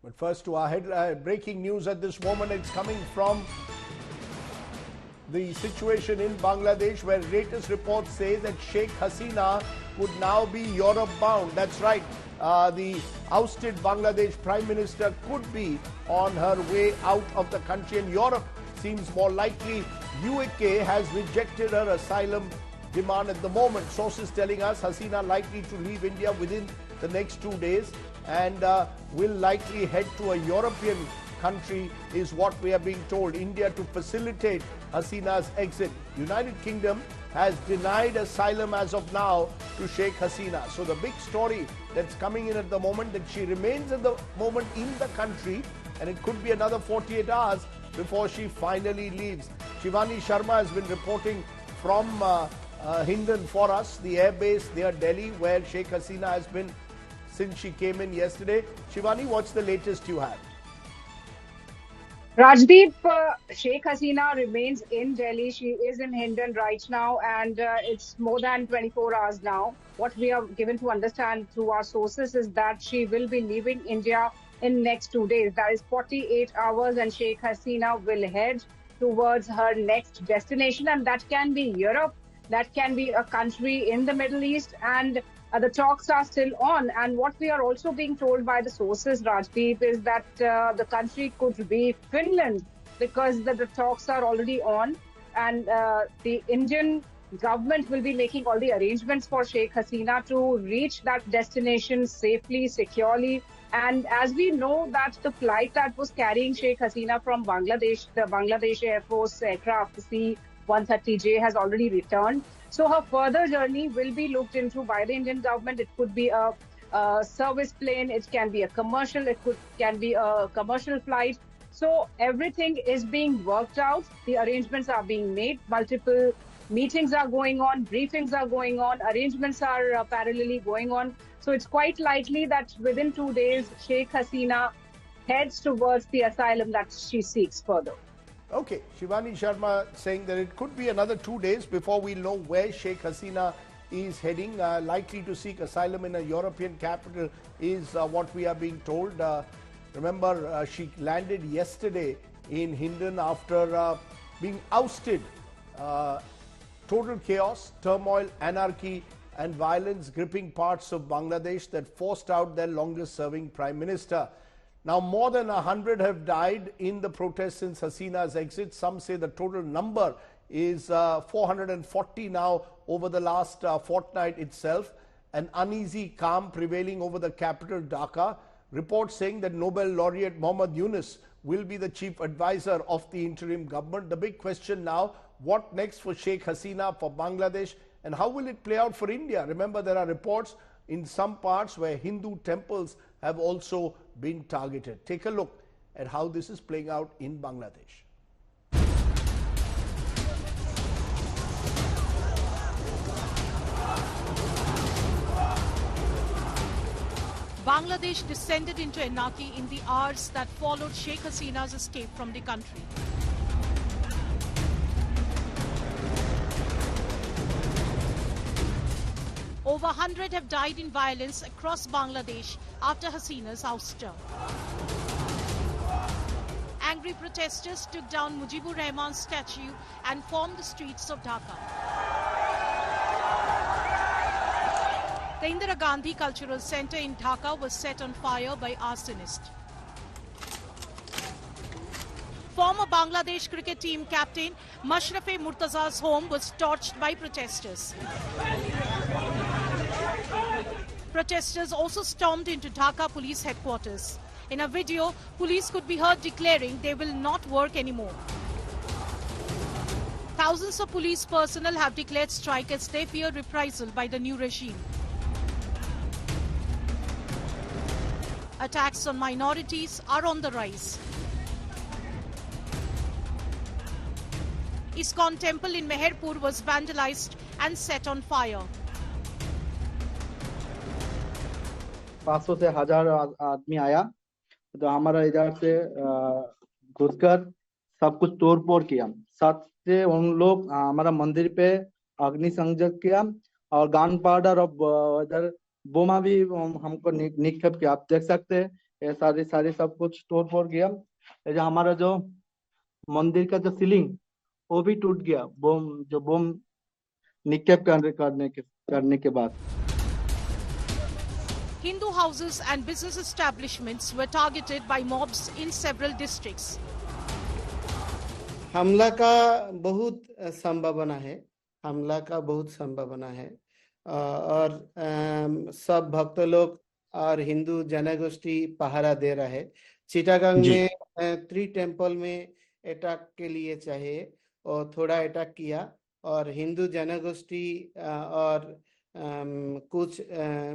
But first to our breaking news at this moment. It's coming from the situation in Bangladesh, where latest reports say that Sheikh Hasina would now be Europe bound. That's right. The ousted Bangladesh Prime Minister could be on her way out of the country, and Europe seems more likely. UK has rejected her asylum demand at the moment. Sources telling us Hasina likely to leave India within the next 2 days and will likely head to a European country is what we are being told. India to facilitate Hasina's exit. United Kingdom has denied asylum as of now to Sheikh Hasina. So the big story that's coming in at the moment, that she remains at the moment in the country, and it could be another 48 hours before she finally leaves. Shivani Sharma has been reporting from Hindon for us, the airbase near Delhi, where Sheikh Hasina has been since she came in yesterday. Shivani, what's the latest you have? Rajdeep, Sheikh Hasina remains in Delhi. She is in Hindon right now, and it's more than 24 hours now. What we are given to understand through our sources is that she will be leaving India in next 2 days. That is 48 hours, and Sheikh Hasina will head towards her next destination, and that can be Europe, that can be a country in the Middle East, and the talks are still on. And what we are also being told by the sources, Rajdeep, is that the country could be Finland, because the talks are already on, and the Indian government will be making all the arrangements for Sheikh Hasina to reach that destination safely, securely. And as we know that the flight that was carrying Sheikh Hasina from Bangladesh, the Bangladesh Air Force aircraft, C-130J, has already returned. So her further journey will be looked into by the Indian government. It could be a service plane, it can be a commercial, can be a commercial flight. So everything is being worked out. The arrangements are being made. Multiple meetings are going on, briefings are going on, arrangements are parallelly going on. So it's quite likely that within 2 days, Sheikh Hasina heads towards the asylum that she seeks further. Okay, Shivani Sharma saying that it could be another 2 days before we know where Sheikh Hasina is heading. Likely to seek asylum in a European capital is what we are being told. Remember, she landed yesterday in Hindon after being ousted. Total chaos, turmoil, anarchy and violence gripping parts of Bangladesh that forced out their longest serving Prime Minister. Now, more than 100 have died in the protests since Hasina's exit. Some say the total number is 440 now over the last fortnight itself. An uneasy calm prevailing over the capital, Dhaka. Reports saying that Nobel laureate Muhammad Yunus will be the chief advisor of the interim government. The big question now, what next for Sheikh Hasina, for Bangladesh, and how will it play out for India? Remember, there are reports in some parts where Hindu temples have also been targeted. Take a look at how this is playing out in Bangladesh. Bangladesh descended into anarchy in the hours that followed Sheikh Hasina's escape from the country. Over 100 have died in violence across Bangladesh after Hasina's ouster. Angry protesters took down Mujibur Rahman's statue and formed the streets of Dhaka. The Indira Gandhi Cultural Centre in Dhaka was set on fire by arsonists. Former Bangladesh cricket team captain Mashrafe Murtaza's home was torched by protesters. Protesters also stormed into Dhaka police headquarters. In a video, police could be heard declaring they will not work anymore. Thousands of police personnel have declared strike as they fear reprisal by the new regime. Attacks on minorities are on the rise. ISKCON temple in Meherpur was vandalized and set on fire. 500 से 1000 आदमी आया तो हमारा इधर से घुसकर सब कुछ तोड़ फोड़ किया। साथ से उन लोग हमारा मंदिर पे अग्नि संयोग किया और गन पाउडर और इधर बोमा भी हमको निक्षेप किया। आप देख सकते हैं ये सारी सब कुछ तोड़ फोड़ किया। ये जो हमारा जो मंदिर का जो सीलिंग वो भी टूट गया, बम निक्षेप करने के बाद। Hindu houses and business establishments were targeted by mobs in several districts. हमला का बहुत संभावना है, हमला का बहुत संभावना है और सब भक्त लोग और हिंदू जनगोष्ठी पहरा दे रहा है। चिटागंग में 3 टेम्पल में अटैक के लिए चाहिए और थोड़ा अटैक किया और हिंदू जनगोष्ठी और कुछ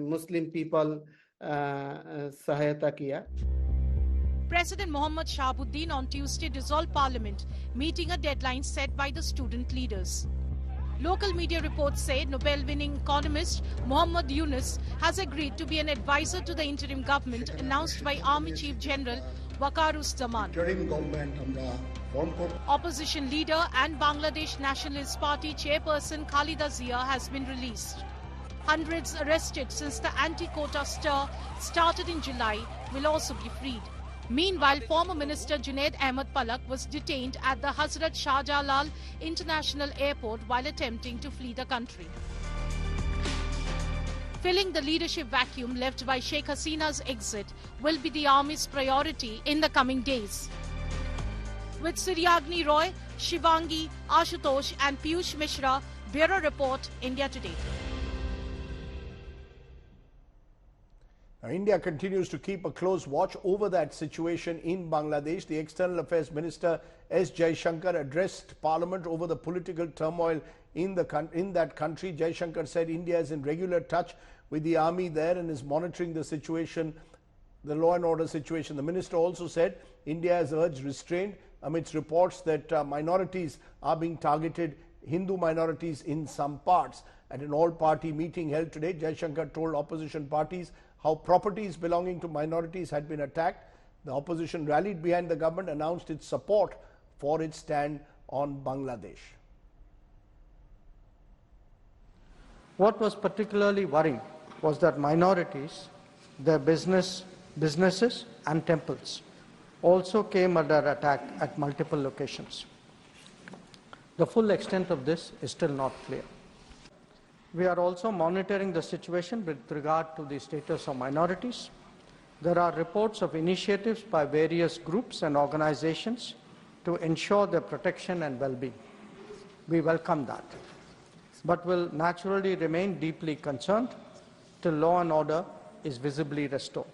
मुस्लिम पीपल सहायता किया। President Mohammad Shahabuddin on Tuesday dissolved parliament, meeting a deadline set by the student leaders. Local media reports say Nobel-winning economist Muhammad Yunus has agreed to be an advisor to the interim government announced by Army Chief General Waqaruzzaman. Opposition leader and Bangladesh Nationalist Party chairperson Khalida Zia has been released. Hundreds arrested since the anti-quota stir started in July will also be freed. Meanwhile, former Minister Junaid Ahmed Palak was detained at the Hazrat Shah Jalal International Airport while attempting to flee the country. Filling the leadership vacuum left by Sheikh Hasina's exit will be the army's priority in the coming days. With Suryagni Roy, Shivangi, Ashutosh and Piyush Mishra, Bureau Report, India Today. Now, India continues to keep a close watch over that situation in Bangladesh. The External Affairs Minister S. Jaishankar addressed Parliament over the political turmoil in that country. Jaishankar said India is in regular touch with the army there and is monitoring the situation, the law and order situation. The minister also said India has urged restraint amidst reports that minorities are being targeted, Hindu minorities in some parts. At an all-party meeting held today, Jaishankar told opposition parties how properties belonging to minorities had been attacked. The opposition rallied behind the government, announced its support for its stand on Bangladesh. What was particularly worrying was that minorities, their businesses and temples also came under attack at multiple locations. The full extent of this is still not clear. We are also monitoring the situation with regard to the status of minorities. There are reports of initiatives by various groups and organizations to ensure their protection and well-being. We welcome that, but will naturally remain deeply concerned till law and order is visibly restored.